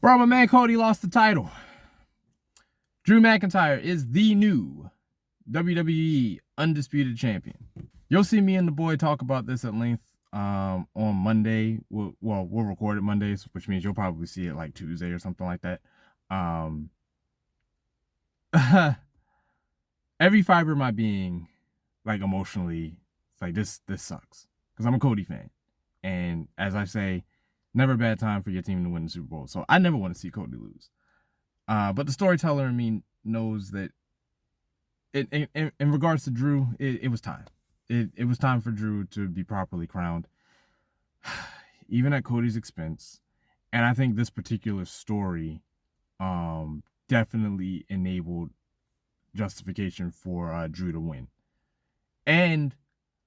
Bro, my man Cody lost the title. Drew McIntyre is the new WWE Undisputed Champion. You'll see me and the boy talk about this at length on Monday. We'll record it Mondays, which means you'll probably see it like Tuesday or something like that. Every fiber of my being, like emotionally, it's like this sucks. Because I'm a Cody fan. And as I say, never a bad time for your team to win the Super Bowl. So I never want to see Cody lose. But the storyteller in me knows that in regards to Drew, it was time. It was time for Drew to be properly crowned, even at Cody's expense. And I think this particular story definitely enabled justification for Drew to win. And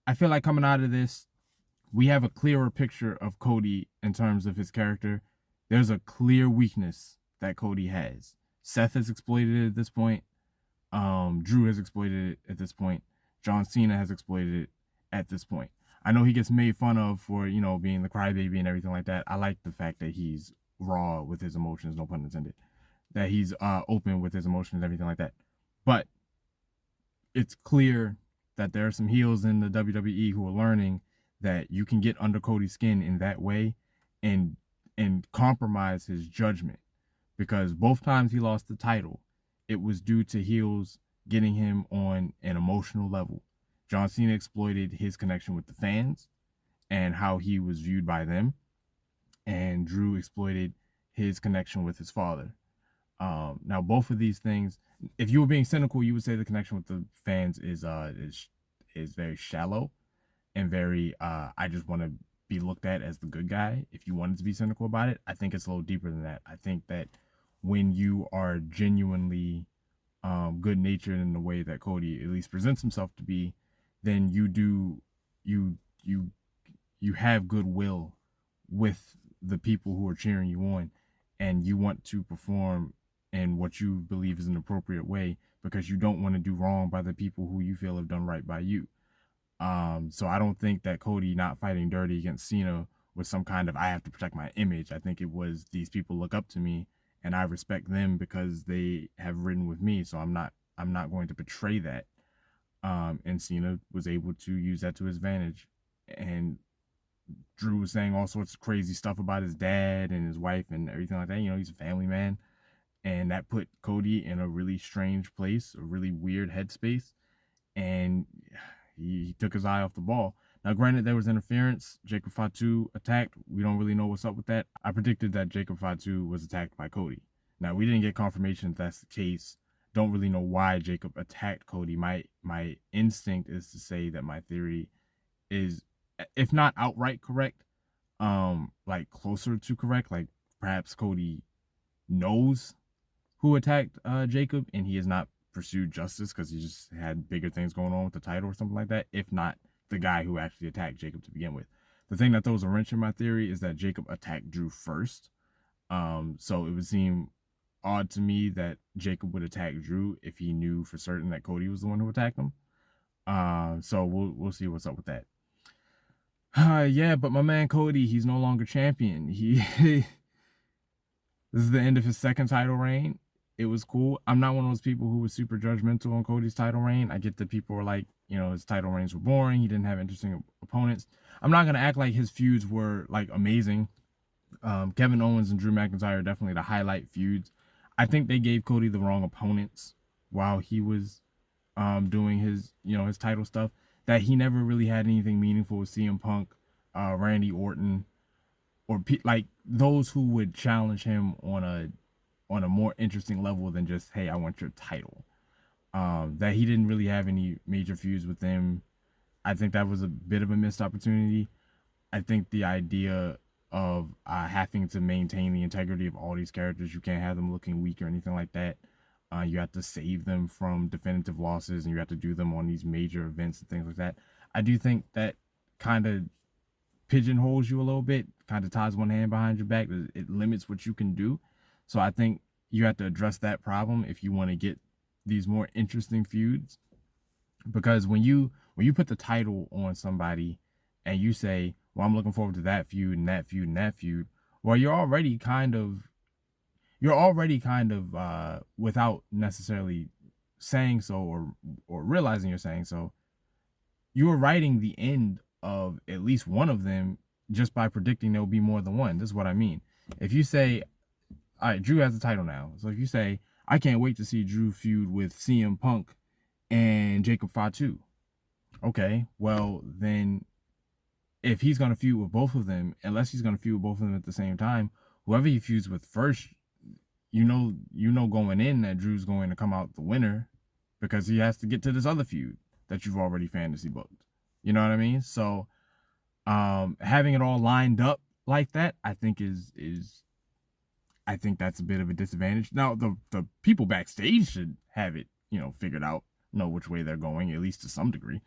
I feel like coming out of this, we have a clearer picture of Cody in terms of his character. There's a clear weakness that Cody has. Seth has exploited it at this point. Drew has exploited it at this point. John Cena has exploited it at this point. I know he gets made fun of for, being the crybaby and everything like that. I like the fact that he's raw with his emotions, no pun intended. That he's open with his emotions and everything like that. But it's clear that there are some heels in the WWE who are learning that you can get under Cody's skin in that way and compromise his judgment. Because both times he lost the title, it was due to heels getting him on an emotional level. John Cena exploited his connection with the fans and how he was viewed by them. And Drew exploited his connection with his father. Now, both of these things, if you were being cynical, you would say the connection with the fans is very shallow and very, I just want to be looked at as the good guy. If you wanted to be cynical about it, I think it's a little deeper than that. I think that when you are genuinely good-natured in the way that Cody at least presents himself to be, then you have goodwill with the people who are cheering you on, and you want to perform in what you believe is an appropriate way because you don't want to do wrong by the people who you feel have done right by you. So I don't think that Cody not fighting dirty against Cena was some kind of I have to protect my image. I think it was these people look up to me and I respect them because they have ridden with me. So I'm not going to betray that. And Cena was able to use that to his advantage. And Drew was saying all sorts of crazy stuff about his dad and his wife and everything like that. He's a family man. And that put Cody in a really strange place, a really weird headspace. And he took his eye off the ball. Now, granted, there was interference. Jacob Fatu attacked. We don't really know what's up with that. I predicted that Jacob Fatu was attacked by Cody. Now, we didn't get confirmation that that's the case. Don't really know why Jacob attacked Cody. My instinct is to say that my theory is, if not outright correct, like closer to correct. Like perhaps Cody knows who attacked Jacob and he has not pursued justice because he just had bigger things going on with the title or something like that, if not the guy who actually attacked Jacob to begin with. The thing that throws a wrench in my theory is that Jacob attacked Drew first. So it would seem odd to me that Jacob would attack Drew if he knew for certain that Cody was the one who attacked him. So we'll see what's up with that. Yeah, but my man Cody, he's no longer champion. This is the end of his second title reign. It was cool. I'm not one of those people who was super judgmental on Cody's title reign. I get that people were like, his title reigns were boring. He didn't have interesting opponents. I'm not going to act like his feuds were like amazing. Kevin Owens and Drew McIntyre are definitely the highlight feuds. I think they gave Cody the wrong opponents while he was doing his, his title stuff. That he never really had anything meaningful with CM Punk, Randy Orton, or like those who would challenge him on a more interesting level than just, hey, I want your title. That he didn't really have any major feuds with them. I think that was a bit of a missed opportunity. I think the idea of having to maintain the integrity of all these characters, you can't have them looking weak or anything like that. You have to save them from definitive losses, and you have to do them on these major events and things like that. I do think that kind of pigeonholes you a little bit, kind of ties one hand behind your back. It limits what you can do. So I think you have to address that problem if you want to get these more interesting feuds. Because when you put the title on somebody and you say, well, I'm looking forward to that feud and that feud and that feud, well, you're already kind of you're already kind of without necessarily saying so or realizing you're saying so, you're writing the end of at least one of them just by predicting there'll be more than one. This is what I mean. If you say, all right, Drew has the title now. So if you say, I can't wait to see Drew feud with CM Punk and Jacob Fatu. Okay, well, then if he's going to feud with both of them, unless he's going to feud with both of them at the same time, whoever he feuds with first, you know going in that Drew's going to come out the winner because he has to get to this other feud that you've already fantasy booked. You know what I mean? So having it all lined up like that, I think is I think that's a bit of a disadvantage. Now the people backstage should have it, figured out, know which way they're going, at least to some degree.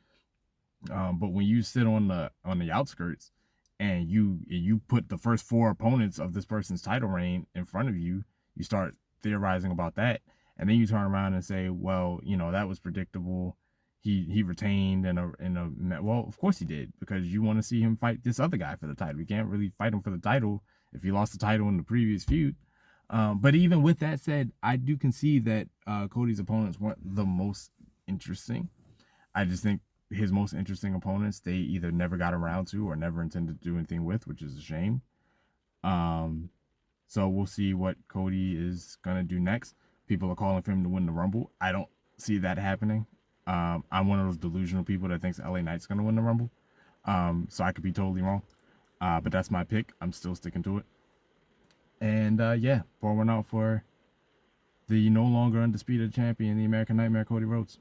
But when you sit on the outskirts and you put the first four opponents of this person's title reign in front of you, you start theorizing about that, and then you turn around and say, well, that was predictable. He retained well, of course he did, because you want to see him fight this other guy for the title. You can't really fight him for the title if he lost the title in the previous feud. But even with that said, I do concede that Cody's opponents weren't the most interesting. I just think his most interesting opponents, they either never got around to or never intended to do anything with, which is a shame. Um, so we'll see what Cody is gonna do next. People are calling for him to win the Rumble. I don't see that happening. I'm one of those delusional people that thinks LA Knight's gonna win the Rumble. So I could be totally wrong. But that's my pick. I'm still sticking to it. And yeah, pour one out for the no longer undisputed champion, the American Nightmare, Cody Rhodes.